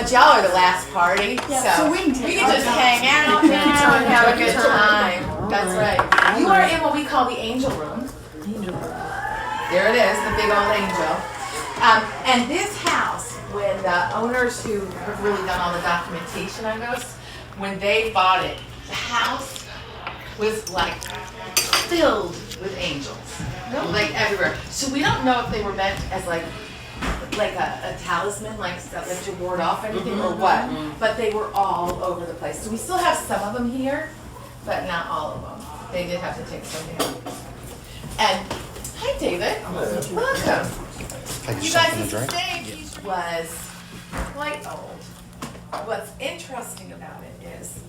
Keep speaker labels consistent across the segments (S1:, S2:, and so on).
S1: But y'all are the last party, so we can just hang out now and have a good time. That's right. You are in what we call the angel room. There it is, the big old angel. And this house, when the owners who have really done all the documentation on this, when they bought it, the house was like filled with angels, like everywhere. So we don't know if they were meant as like a talisman, like stuff that to ward off anything or what, but they were all over the place. So we still have some of them here, but not all of them. They did have to take some down. And hi, David. Hello. Welcome. You guys' stage was quite old. What's interesting about it is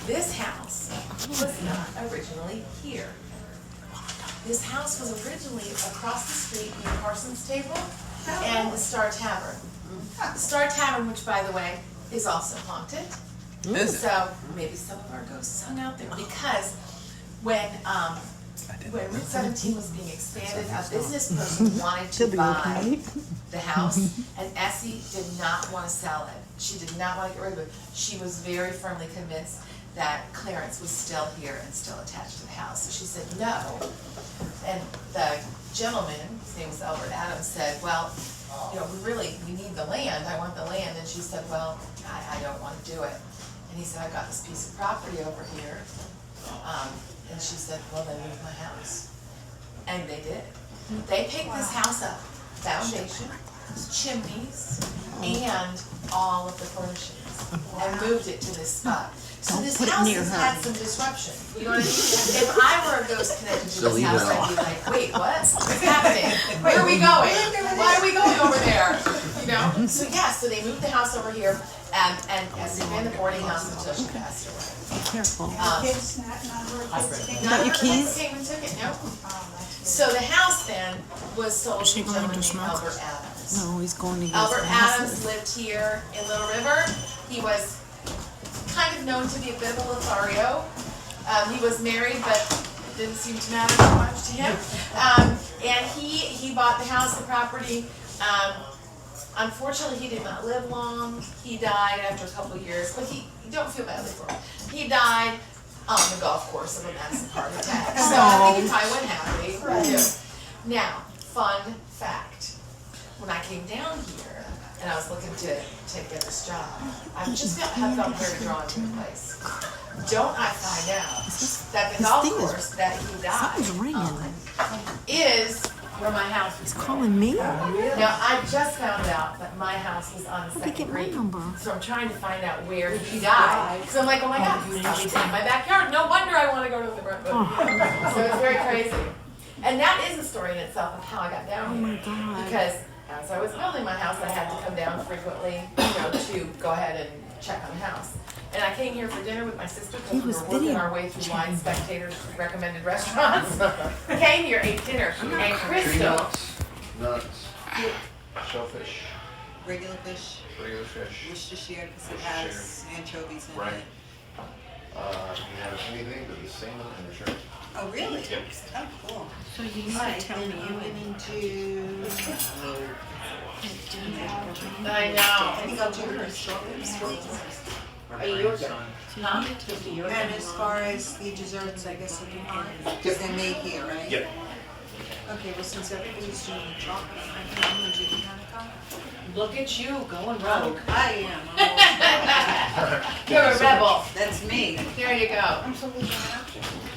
S1: this house was not originally here. This house was originally across the street near Parsons Table and the Star Tavern. The Star Tavern, which by the way, is also haunted. So maybe some of our ghosts hung out there because when Route 17 was being expanded, a business person wanted to buy the house, and Essie did not want to sell it. She did not want to get rid of it. She was very firmly convinced that Clarence was still here and still attached to the house. So she said no. And the gentleman, his name was Albert Adams, said, well, we need the land. I want the land. And she said, well, I don't want to do it. And he said, I got this piece of property over here. And she said, well, then move my house. And they did. They picked this house up, foundation, chimneys, and all of the furnishings, and moved it to this spot. So this house has had some disruption. You know what I mean? If I were a ghost connected to this house, I'd be like, wait, what's happening? Where are we going? Why are we going over there? So they moved the house over here, and Essie ran the boarding house until she passed away.
S2: Careful.
S1: Not your keys? Came and took it, no. So the house then was sold to a gentleman named Albert Adams.
S2: No, he's going to get
S1: Albert Adams lived here in Little River. He was kind of known to be a bit of a Lothario. He was married, but it didn't seem to matter too much to him. And he bought the house, the property. Unfortunately, he did not live long. He died after a couple of years, but you don't feel badly for him. He died on the golf course of a massive heart attack. So I think he probably went happy. Right. Now, fun fact. When I came down here, and I was looking to get this job, I just have felt very drawn to the place. Don't I find out that the golf course that he died on is where my house was.
S2: He's calling me?
S1: Now, I just found out that my house was on the second green. So I'm trying to find out where he died. So I'm like, oh my God, he's probably in my backyard. No wonder I want to go to the Brentwood. So it's very crazy. And that is a story in itself of how I got down here.
S2: Oh my God.
S1: Because as I was building my house, I had to come down frequently, to go ahead and check on the house. And I came here for dinner with my sister because we were working our way through Wine Spectator's recommended restaurants. Came here, ate dinner, and Crystal.
S3: Nuts. Shellfish.
S4: Regular fish.
S3: Regular fish.
S4: Worcestershire because it has anchovies in
S3: Right.
S4: it.
S3: You have anything but the salmon and the shrimp.
S4: Oh, really?
S3: Yep.
S4: Oh, cool.
S2: So you need
S4: Alright,
S2: to tell
S4: then
S2: me.
S4: you went into...
S1: I know.
S4: I think I'll do her strawberries.
S1: Are you yours? Huh?
S4: And as far as the desserts, I guess I can find, because they're made here, right?
S3: Yep.
S4: Okay, well, since everybody's doing the chocolate, I'm gonna do the Hanukkah.
S1: Look at you going rogue.
S4: I am.
S1: You're a rebel.
S4: That's me.
S1: There you go.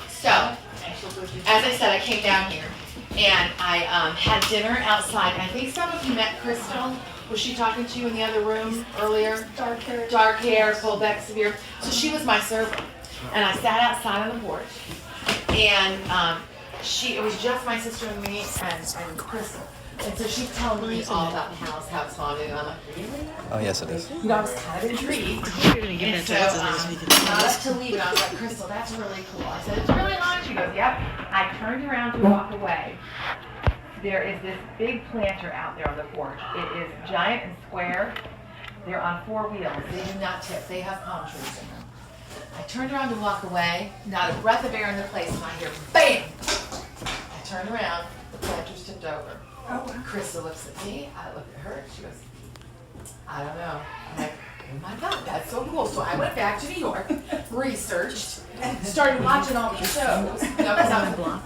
S1: So, as I said, I came down here and I had dinner outside. I think some of you met Crystal. Was she talking to you in the other room earlier? Dark hair, full back severe. So she was my server. And I sat outside on the porch. And it was just my sister and me and Crystal. And so she's telling me all about the house, how it's haunted. And I'm like, really?
S5: Oh, yes, it is.
S1: I was kind of intrigued. And so I left to leave, and I was like, Crystal, that's really cool. I said, it's really haunted. She goes, yep. I turned around to walk away. There is this big planter out there on the porch. It is giant and square. They're on 4 wheels. They do not tip. They have palm trees in them. I turned around to walk away. Not a breath of air in the place, and I hear, bam! I turned around. The planter's tipped over. Oh, wow. Crystal looks at me. I look at her. She goes, I don't know. I'm like, oh my God, that's so cool. So I went back to New York, researched, started watching all these shows. You know,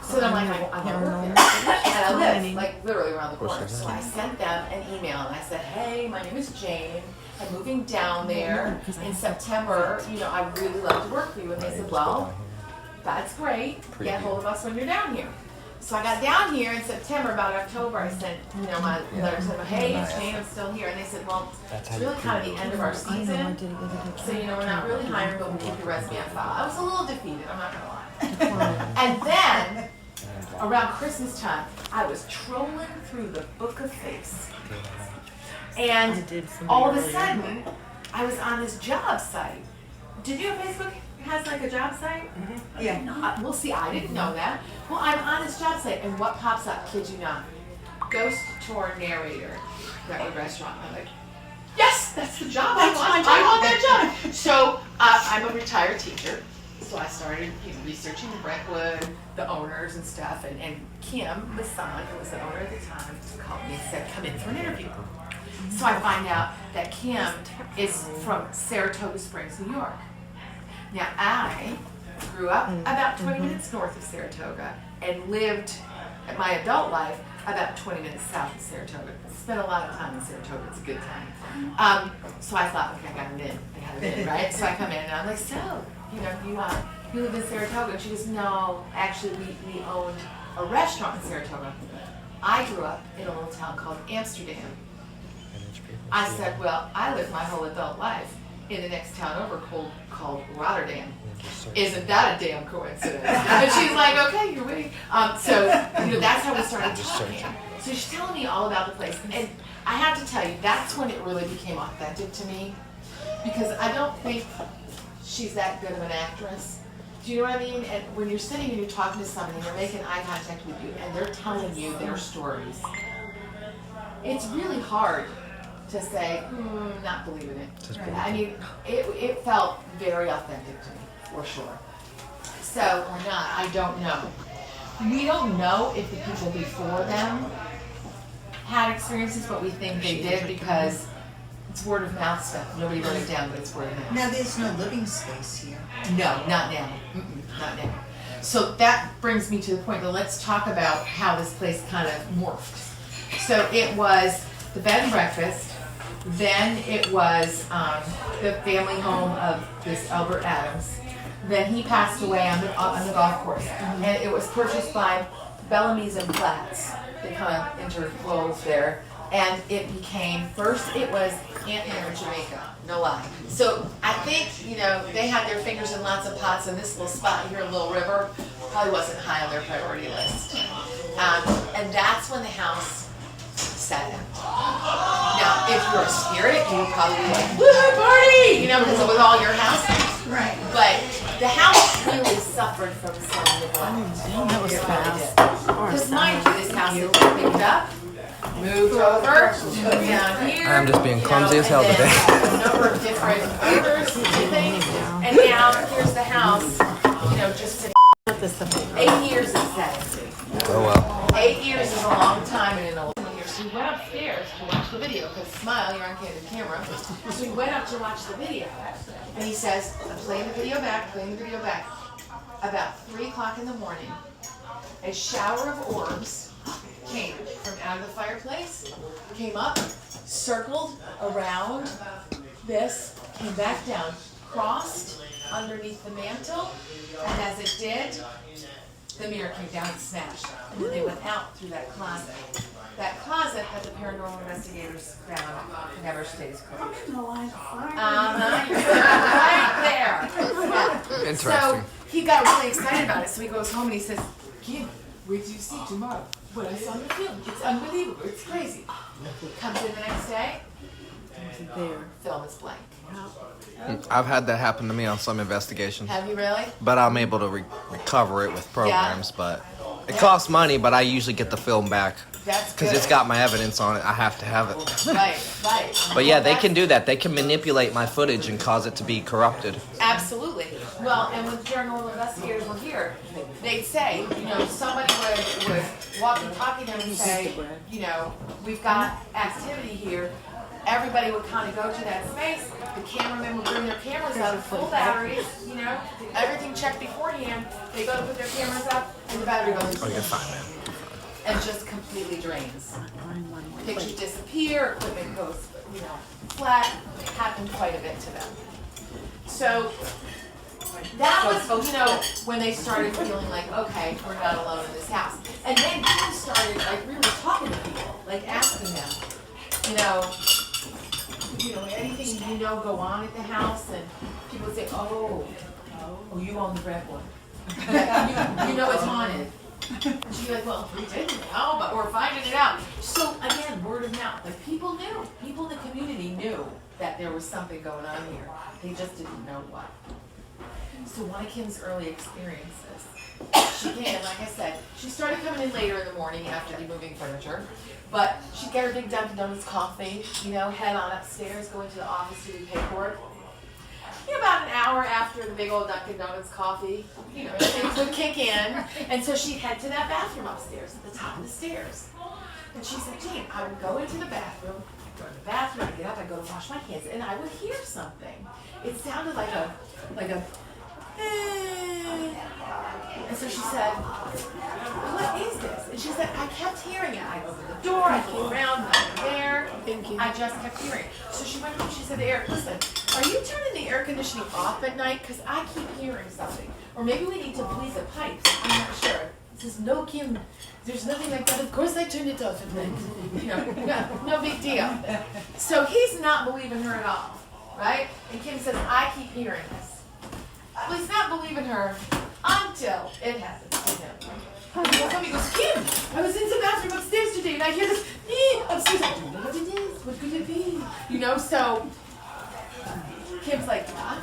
S1: so then I'm like, I want to work there. And I live like literally around the corner. So I sent them an email and I said, hey, my name is Jane. I'm moving down there in September. You know, I really love to work for you. And they said, well, that's great. Get hold of us when you're down here. So I got down here in September, about October, I sent, you know, my letter to them, hey, Jane, I'm still here. And they said, well, it's really kind of the end of our season. So, you know, we're not really hiring, but we'll keep your resume on file. I was a little defeated, I'm not gonna lie. And then, around Christmas time, I was trolling through the Book of Face. And all of a sudden, I was on this job site. Did you know Facebook has like a job site?
S4: Mm-hmm. Yeah.
S1: Well, see, I didn't know that. Well, I'm on this job site, and what pops up, kid you not? Ghost tour narrator, Brentwood restaurant. I'm like, yes, that's the job I want. I want that job. So I'm a retired teacher, so I started researching Brentwood, the owners and stuff, and Kim, the son, who was the owner at the time, called me and said, come in for an interview. So I find out that Kim is from Saratoga Springs, New York. Now, I grew up about 20 minutes north of Saratoga and lived my adult life about 20 minutes south of Saratoga. Spent a lot of time in Saratoga. It's a good time. So I thought, okay, I got it in, right? So I come in and I'm like, so, you know, you live in Saratoga? And she goes, no, actually, we owned a restaurant in Saratoga. I grew up in a little town called Amsterdam. I said, well, I lived my whole adult life in the next town over called Rotterdam. Isn't that a damn coincidence? And she's like, okay, you're waiting. So, you know, that's how we started talking. So she's telling me all about the place. And I have to tell you, that's when it really became authentic to me. Because I don't think she's that good of an actress. Do you know what I mean? And when you're sitting and you're talking to somebody and they're making eye contact with you and they're telling you their stories, it's really hard to say, not believing it. I mean, it felt very authentic to me, for sure. So, or not, I don't know. We don't know if the people before them had experiences, but we think they did because it's word of mouth stuff. Nobody wrote it down, but it's word of mouth.
S4: Now, there's no living space here.
S1: No, not now. Not now. So that brings me to the point, but let's talk about how this place kind of morphed. So it was the bed and breakfast. Then it was the family home of this Albert Adams. Then he passed away on the golf course, and it was purchased by Bellamy's and Platts. They kind of interwove there, and it became first. It was Aunt Mary Jamaica, no lie. So I think they had their fingers in lots of pots, and this little spot here, Little River, probably wasn't high on their priority list. And that's when the house sat down. Now, if you're a spirit, you would probably be like, woohoo, party! Because it was all your house.
S4: Right.
S1: But the house really suffered from some neglect.
S2: That was fast.
S1: Because mind you, this house had been picked up, moved over, moved down here.
S5: I'm just being clumsy as hell today.
S1: A number of different owners and things. And now here's the house, just sitting. 8 years it says.
S5: Oh well.
S1: 8 years is a long time in an old year. So we went upstairs to watch the video, because Smile, you're on candid camera. So we went up to watch the video. And he says, I'm playing the video back. About 3 o'clock in the morning, a shower of orbs came from out of the fireplace, came up, circled around this, came back down, crossed underneath the mantle, and as it did, the mirror came down and smashed. And then they went out through that closet. That closet that the paranormal investigators found never stays closed. You're right there. Yeah.
S5: Interesting.
S1: So he got really excited about it. So he goes home and he says, Kim, wait till you see tomorrow what I saw in the film. It's unbelievable. It's crazy. Comes in the next day. Film is blank.
S5: I've had that happen to me on some investigations.
S1: Have you really?
S5: But I'm able to recover it with programs. But it costs money, but I usually get the film back.
S1: That's
S5: because it's got my evidence on it. I have to have it.
S1: Right.
S5: But yeah, they can do that. They can manipulate my footage and cause it to be corrupted.
S1: Absolutely. Well, and when paranormal investigators were here, they'd say, somebody would walk and talk to them and say, we've got activity here. everybody would kind of go to that space. The cameramen would bring their cameras up, full batteries, you know, everything checked beforehand. They go to put their cameras up, and the battery goes.
S5: Oh, you're fine, man.
S1: And just completely drains. Pictures disappear, equipment goes, you know, flat. It happened quite a bit to them. So that was, you know, when they started feeling like, okay, we're not alone in this house. And then Kim started like really talking to people, like asking them, you know, anything you know go on at the house, and people would say, oh, you own the Brentwood. you know it's haunted. And she'd be like, well, we didn't know, but we're finding it out. So again, word of mouth. Like people knew. People in the community knew that there was something going on here. They just didn't know what. So one of Kim's early experiences, she came, like I said, she started coming in later in the morning after the moving furniture, but she'd get her big Dunkin' Donuts coffee, you know, head on upstairs, go into the office to do paperwork. You know, about an hour after the big old Dunkin' Donuts coffee, you know, things would kick in, and so she'd head to that bathroom upstairs at the top of the stairs. And she said, Jane, I would go into the bathroom, I'd get up, I'd go to wash my hands, and I would hear something. It sounded like a, and so she said, what is this? And she said, I kept hearing it. I opened the door, I came around, nothing there. I just kept hearing it. So she went home, she said to Eric, listen, are you turning the air conditioning off at night? Because I keep hearing something. Or maybe we need to bleed the pipes. I'm not sure. He says, no, Kim, there's nothing like that. Of course I turned it off at night. You know, no big deal. So he's not believing her at all, right? And Kim says, I keep hearing this. Well, he's not believing her until it happens to him. Somebody goes, Kim, I was in the bathroom upstairs today and I hear this upstairs. I don't know what it is. What could it be? You know, so Kim's like, yeah,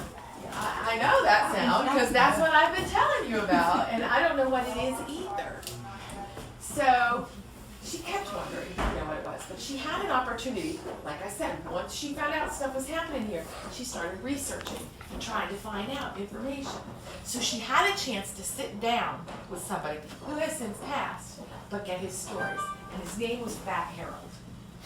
S1: I know that sound because that's what I've been telling you about, and I don't know what it is either. So she kept wondering, you know what it was, but she had an opportunity. Like I said, once she found out stuff was happening here, she started researching and trying to find out information. So she had a chance to sit down with somebody who has since passed, but get his stories. And his name was Fat Harold.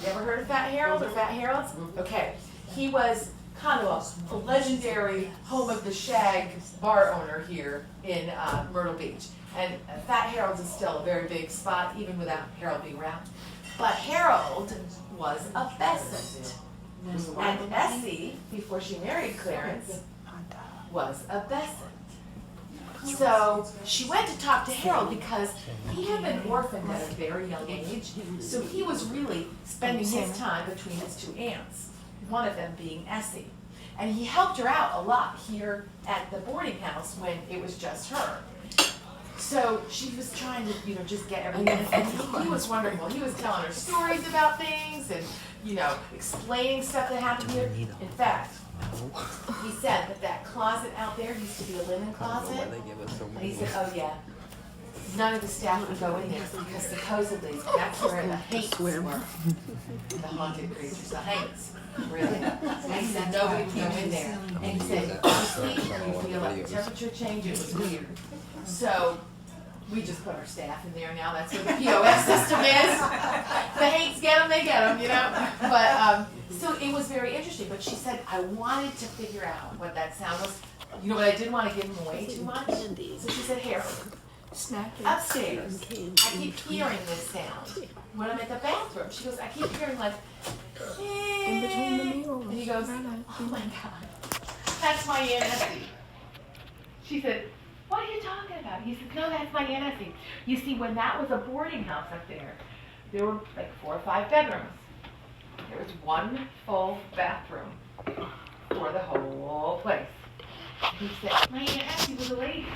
S1: You ever heard of Fat Harold or Fat Harold's? Okay. He was kind of a legendary home of the shag bar owner here in Myrtle Beach. And Fat Harold's is still a very big spot, even without Harold being around. But Harold was a pheasant. And Essie, before she married Clarence, was a pheasant. So she went to talk to Harold because he had been orphaned at a very young age. So he was really spending his time between his two aunts, one of them being Essie. And he helped her out a lot here at the boarding house when it was just her. So she was trying to, you know, just get everything. And he was wondering, well, he was telling her stories about things and, you know, explaining stuff that happened here. In fact, he said that closet out there used to be a linen closet. And he said, oh yeah, none of the staff would go in there because supposedly that's where the haints were. The haunted creatures, the haints. Really? And he said nobody would go in there. And he said, you sleep and you feel like the temperature change. It was weird. So we just put our staff in there now. That's what the POS system is. The haints get them, they get them, you know. But so it was very interesting. But she said, I wanted to figure out what that sound was. You know, but I didn't want to give them away too much. So she said, Harold, upstairs, I keep hearing this sound. When I'm at the bathroom, she goes, I keep hearing like, and he goes, oh my God, that's my Aunt Essie. She said, what are you talking about? He said, no, that's my Aunt Essie. You see, when that was a boarding house up there were like 4 or 5 bedrooms. There was one full bathroom for the whole place. He said, my Aunt Essie was a lady.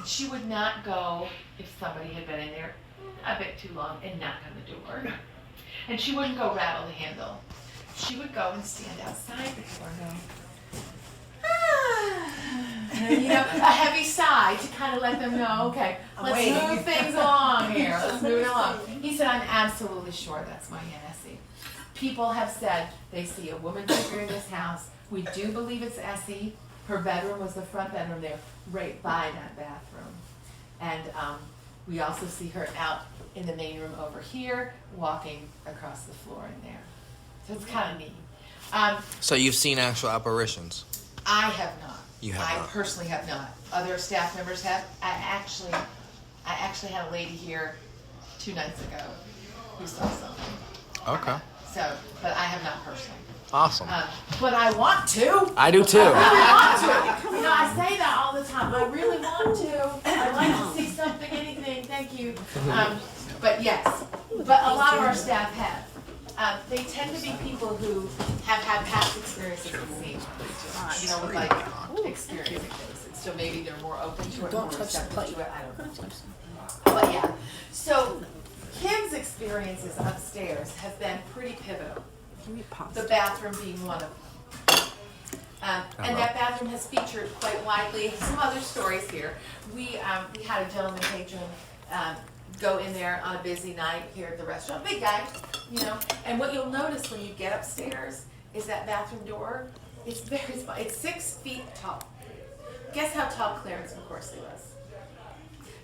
S1: She would not go if somebody had been in there a bit too long and knock on the door. And she wouldn't go rattle the handle. She would go and stand outside the door and go, you know, a heavy sigh to kind of let them know, okay, let's move things along here. Let's move it along. He said, I'm absolutely sure that's my Aunt Essie. People have said they see a woman figure in this house. We do believe it's Essie. Her bedroom was the front bedroom there, right by that bathroom. And we also see her out in the main room over here, walking across the floor in there. So it's kind of neat.
S5: So you've seen actual apparitions?
S1: I have not.
S5: You have
S1: I
S5: not.
S1: personally have not. Other staff members have. I actually had a lady here 2 nights ago who saw something.
S5: Okay.
S1: So, but I have not personally.
S5: Awesome.
S1: But I want to.
S5: I do too.
S1: I really want to. You know, I say that all the time. I really want to. I'd like to see something, anything. Thank you. But yes, but a lot of our staff have. They tend to be people who have had past experiences with scenes, you know, with like experiencing things. And so maybe they're more open to it, more receptive to it. I don't know. But yeah, so Kim's experiences upstairs have been pretty pivotal. The bathroom being one of them. And that bathroom has featured quite widely some other stories here. We had a gentleman patron go in there on a busy night here at the restaurant. Big guy, you know. And what you'll notice when you get upstairs is that bathroom door. It's very small. It's 6 feet tall. Guess how tall Clarence McCorsley was?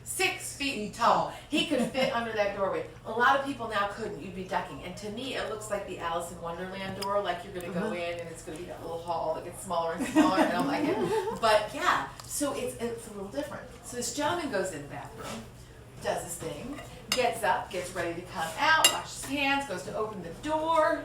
S1: 6 feet tall. He could fit under that doorway. A lot of people now couldn't. You'd be ducking. And to me, it looks like the Alice in Wonderland door, like you're going to go in and it's going to be that little hall that gets smaller and smaller. I don't like it. But yeah, so it's a little different. So this gentleman goes in the bathroom, does his thing, gets up, gets ready to come out, washes his hands, goes to open the door,